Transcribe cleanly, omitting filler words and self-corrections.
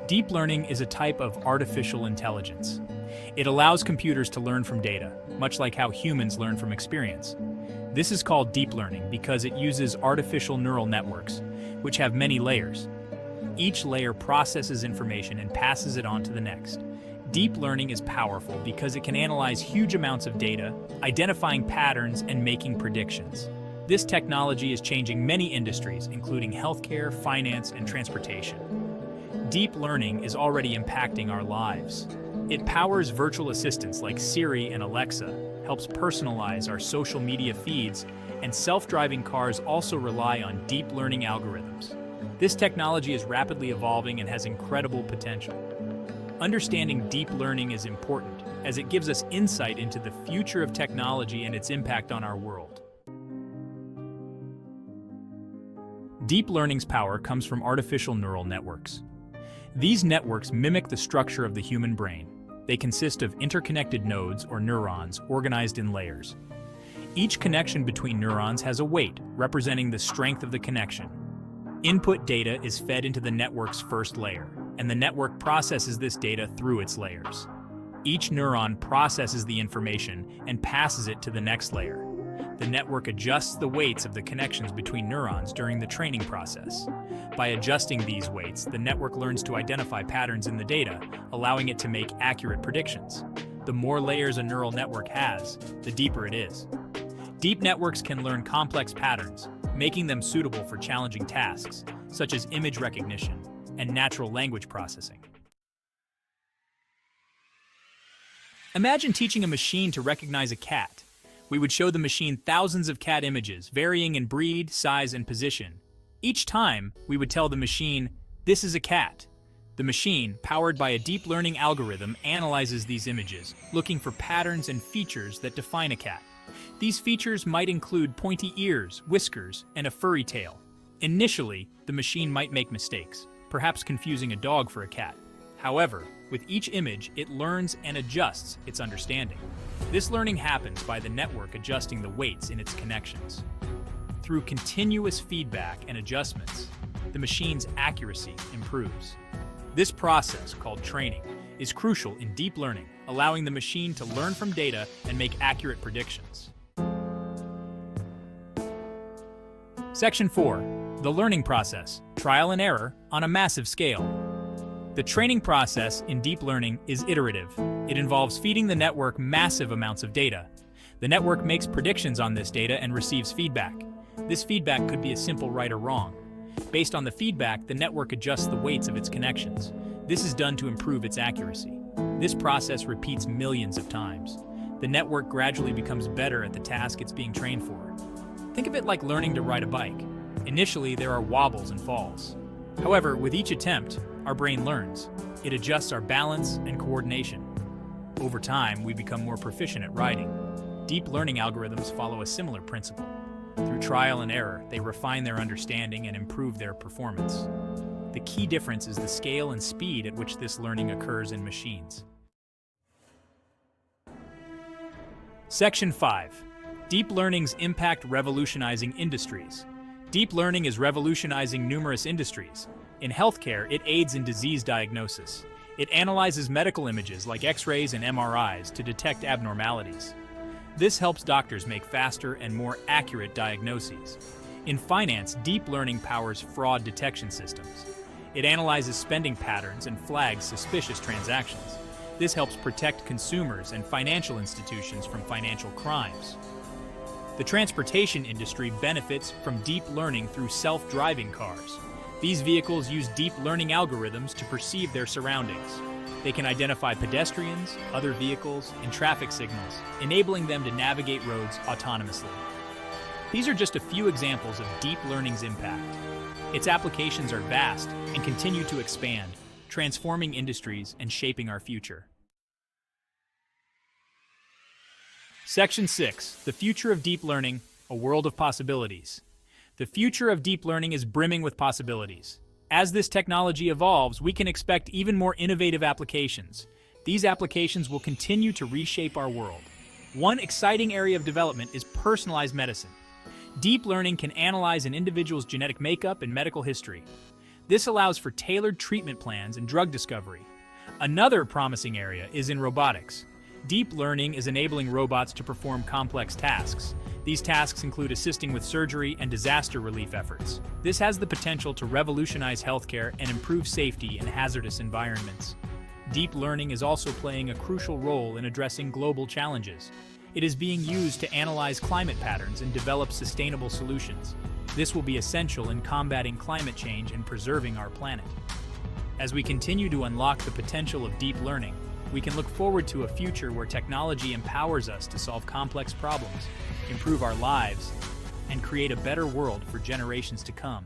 Deep learning is a type of artificial intelligence. It allows computers to learn from data, much like how humans learn from experience. This is called deep learning because it uses artificial neural networks, which have many layers. Each layer processes information and passes it on to the next. Deep learning is powerful because it can analyze huge amounts of data, identifying patterns and making predictions. This technology is changing many industries, including healthcare, finance, and transportation. Deep learning is already impacting our lives. It powers virtual assistants like Siri and Alexa, helps personalize our social media feeds, and self-driving cars also rely on deep learning algorithms. This technology is rapidly evolving and has incredible potential. Understanding deep learning is important, as it gives us insight into the future of technology and its impact on our world. Deep learning's power comes from artificial neural networks. These networks mimic the structure of the human brain. They consist of interconnected nodes or neurons organized in layers. Each connection between neurons has a weight, representing the strength of the connection. Input data is fed into the network's first layer, and the network processes this data through its layers. Each neuron processes the information and passes it to the next layer. The network adjusts the weights of the connections between neurons during the training process. By adjusting these weights, the network learns to identify patterns in the data, allowing it to make accurate predictions. The more layers a neural network has, the deeper it is. Deep networks can learn complex patterns, making them suitable for challenging tasks, such as image recognition and natural language processing. Imagine teaching a machine to recognize a cat. We would show the machine thousands of cat images, varying in breed, size, and position. Each time, we would tell the machine, "This is a cat." The machine, powered by a deep learning algorithm, analyzes these images, looking for patterns and features that define a cat. These features might include pointy ears, whiskers, and a furry tail. Initially, the machine might make mistakes, perhaps confusing a dog for a cat. However, with each image, it learns and adjusts its understanding. This learning happens by the network adjusting the weights in its connections. Through continuous feedback and adjustments, the machine's accuracy improves. This process, called training, is crucial in deep learning, allowing the machine to learn from data and make accurate predictions. Section 4. The learning process, trial and error on a massive scale. The training process in deep learning is iterative. It involves feeding the network massive amounts of data. The network makes predictions on this data and receives feedback. This feedback could be a simple right or wrong. Based on the feedback, the network adjusts the weights of its connections. This is done to improve its accuracy. This process repeats millions of times. The network gradually becomes better at the task it's being trained for. Think of it like learning to ride a bike. Initially, there are wobbles and falls. However, with each attempt, our brain learns. It adjusts our balance and coordination. Over time, we become more proficient at riding. Deep learning algorithms follow a similar principle. Through trial and error, they refine their understanding and improve their performance. The key difference is the scale and speed at which this learning occurs in machines. Section 5. Deep learning's impact revolutionizing industries. Deep learning is revolutionizing numerous industries. In healthcare, it aids in disease diagnosis. It analyzes medical images like X-rays and MRIs to detect abnormalities. This helps doctors make faster and more accurate diagnoses. In finance, deep learning powers fraud detection systems. It analyzes spending patterns and flags suspicious transactions. This helps protect consumers and financial institutions from financial crimes. The transportation industry benefits from deep learning through self-driving cars. These vehicles use deep learning algorithms to perceive their surroundings. They can identify pedestrians, other vehicles, and traffic signals, enabling them to navigate roads autonomously. These are just a few examples of deep learning's impact. Its applications are vast and continue to expand, transforming industries and shaping our future. Section 6. The future of deep learning, a world of possibilities. The future of deep learning is brimming with possibilities. As this technology evolves, we can expect even more innovative applications. These applications will continue to reshape our world. One exciting area of development is personalized medicine. Deep learning can analyze an individual's genetic makeup and medical history. This allows for tailored treatment plans and drug discovery. Another promising area is in robotics. Deep learning is enabling robots to perform complex tasks. These tasks include assisting with surgery and disaster relief efforts. This has the potential to revolutionize healthcare and improve safety in hazardous environments. Deep learning is also playing a crucial role in addressing global challenges. It is being used to analyze climate patterns and develop sustainable solutions. This will be essential in combating climate change and preserving our planet. As we continue to unlock the potential of deep learning, we can look forward to a future where technology empowers us to solve complex problems, improve our lives, and create a better world for generations to come.